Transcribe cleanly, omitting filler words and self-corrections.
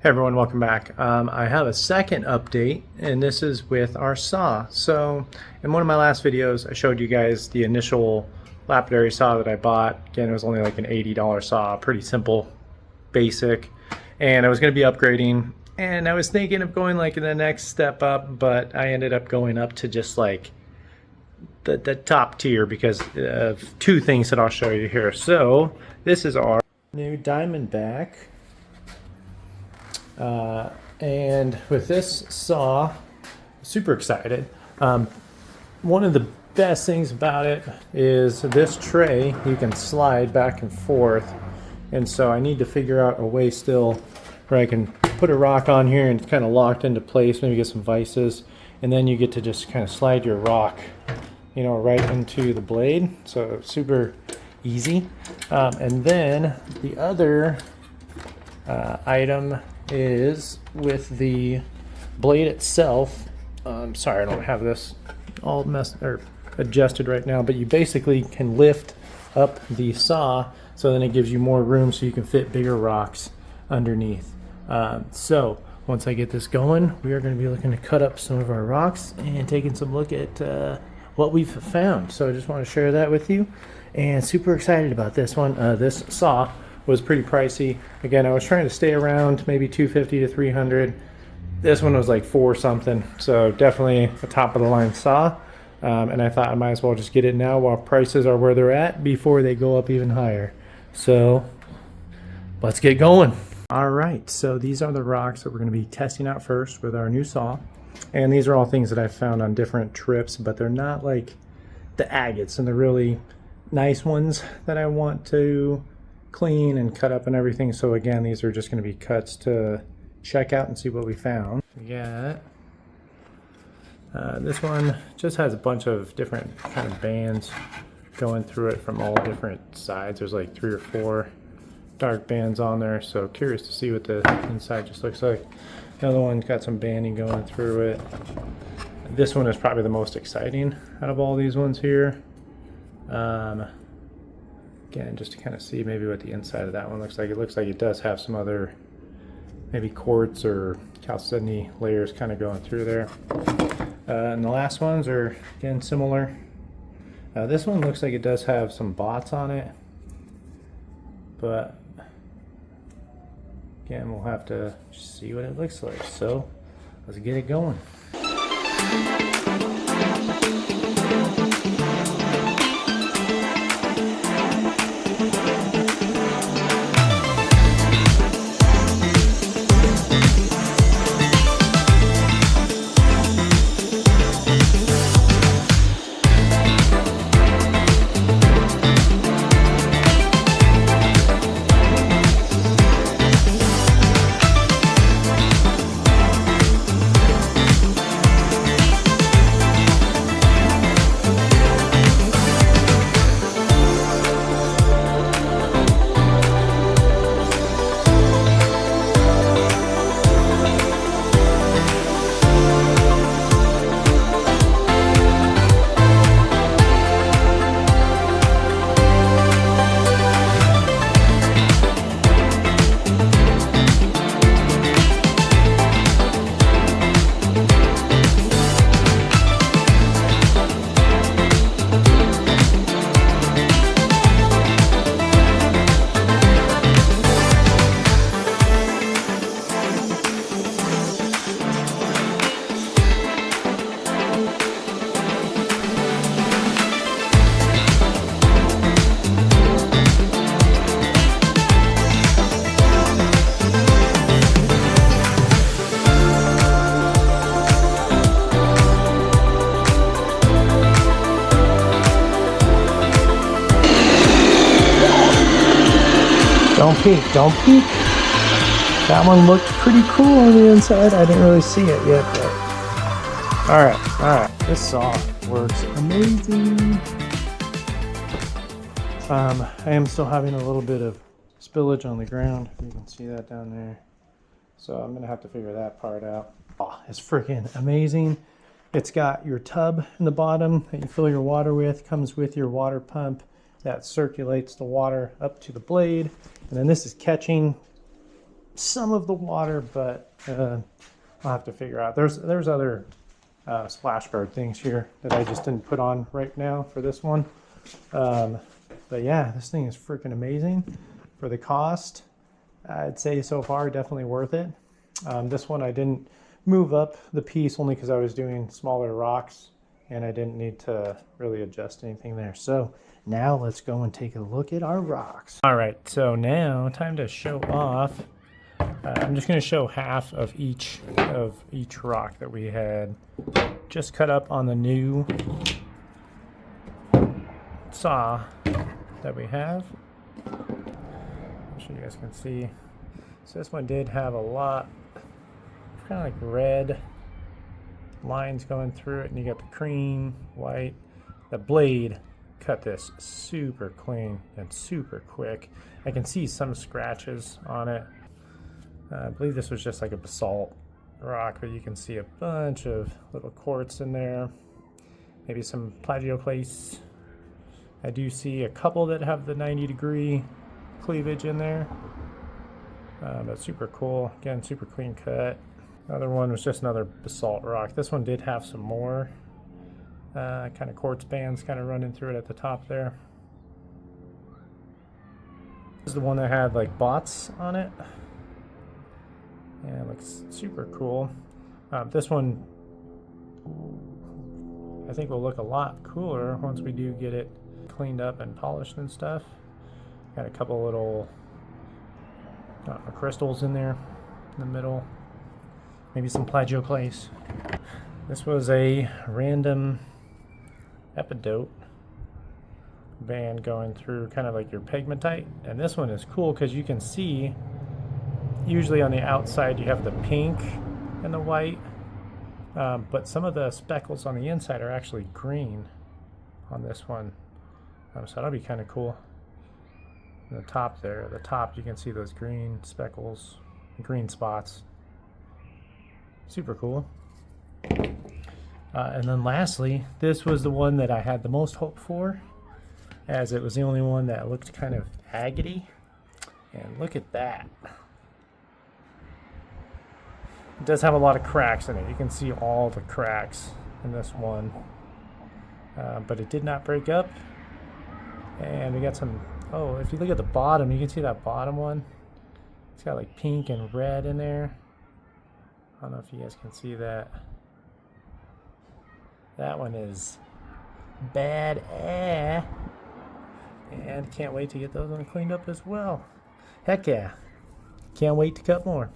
Hey everyone, welcome back. I have a second update, and this is with our saw. So in one of my last videos, I showed you guys the initial lapidary saw that I bought. Again, it was only like an $80 saw, pretty simple, basic. And I was going to be upgrading, and I was thinking of going like the next step up, but I ended up going up to just like the top tier because of two things that I'll show you here. So this is our new Diamondback. And with this saw, super excited. One of the best things about it is this tray you can slide back and forth, and so I need to figure out a way still where I can put a rock on here and it's kind of locked into place, maybe get some vices, and then you get to just kind of slide your rock, you know, right into the blade. So super easy. And then the other item is with the blade itself. Sorry, I don't have this all adjusted right now, but you basically can lift up the saw so then it gives you more room so you can fit bigger rocks underneath. So once I get this going, we are going to be looking to cut up some of our rocks and taking some look at what we've found. So I just want to share that with you, and super excited about this one. This saw was pretty pricey. Again, I was trying to stay around maybe 250 to 300. This one was like 4 something, so definitely a top of the line saw. And I thought I might as well just get it now while prices are where they're at before they go up even higher. So let's get going. All right, so these are the rocks that we're going to be testing out first with our new saw. And these are all things that I've found on different trips, but they're not like the agates and the really nice ones that I want to clean and cut up and everything. So again, these are just going to be cuts to check out and see what we found. We got this one just has a bunch of different kind of bands going through it from all different sides. There's like 3 or 4 dark bands on there, so curious to see what the inside just looks like. Another one's got some banding going through it. This one is probably the most exciting out of all these ones here. Again, just to kind of see maybe what the inside of that one looks like. It looks like it does have some other maybe quartz or chalcedony layers kind of going through there. And the last ones are, again, similar. This one looks like it does have some bots on it, but again, we'll have to see what it looks like. So let's get it going. Don't peek, don't peek. That one looked pretty cool on the inside. I didn't really see it yet, but all right. This saw works amazing. I am still having a little bit of spillage on the ground. You can see that down there. So I'm gonna have to figure that part out. Oh, it's freaking amazing. It's got your tub in the bottom that you fill your water with, comes with your water pump that circulates the water up to the blade. And then this is catching some of the water, but I'll have to figure out. There's other splashboard things here that I just didn't put on right now for this one. But yeah, this thing is freaking amazing for the cost. I'd say so far definitely worth it. This one I didn't move up the piece only because I was doing smaller rocks and I didn't need to really adjust anything there. So now let's go and take a look at our rocks. All right, so now time to show off. I'm just going to show half of each rock that we had just cut up on the new saw that we have. I'm sure you guys can see. So this one did have a lot, kind of like red lines going through it, and you got the cream, white. The blade cut this super clean and super quick. I can see some scratches on it. I believe this was just like a basalt rock, but you can see a bunch of little quartz in there. Maybe some plagioclase. I do see a couple that have the 90-degree cleavage in there. But super cool. Again, super clean cut. Another one was just another basalt rock. This one did have some more kind of quartz bands kind of running through it at the top there. This is the one that had like bots on it. Yeah, it looks super cool. This one I think will look a lot cooler once we do get it cleaned up and polished and stuff. Got a couple little crystals in there in the middle. Maybe some plagioclase. This was a random epidote band going through kind of like your pegmatite. And this one is cool because you can see, usually on the outside you have the pink and the white, but some of the speckles on the inside are actually green on this one. So that'll be kind of cool. On the top there, the top, you can see those green speckles, green spots. Super cool. And then lastly, this was the one that I had the most hope for, as it was the only one that looked kind of agate. And look at that. It does have a lot of cracks in it. You can see all the cracks in this one. But it did not break up. And we got some, oh, if you look at the bottom, you can see that bottom one. It's got like pink and red in there. I don't know if you guys can see that. That one is bad. And can't wait to get those ones cleaned up as well. Heck yeah. Can't wait to cut more.